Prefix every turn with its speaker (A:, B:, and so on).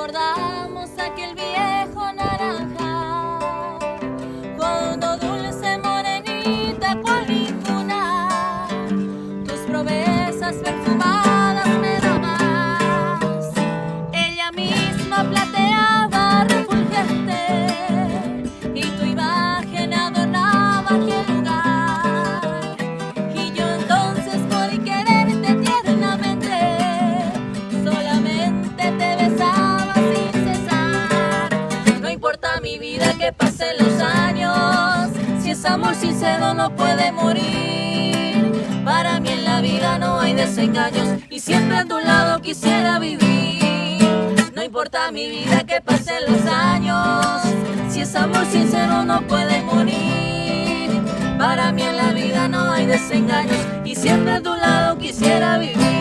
A: recordamos aquel viejo naranja, cuando dulce morenita cual ninguna, tus promesas perfumadas me dabas. Ella misma plateaba refulgente y tu imagen adornaba aquel lugar. Y yo entonces por quererte tiernamente solamente te besaba sin cesar. No importa mi vida que pasen los años, si es amor sincero no puede morir. Para mí en la vida no hay desengaños y siempre a tu lado quisiera vivir. No importa mi vida que pasen los años, si es amor sincero no puede morir. Para mí en la vida no hay desengaños y siempre a tu lado quisiera vivir.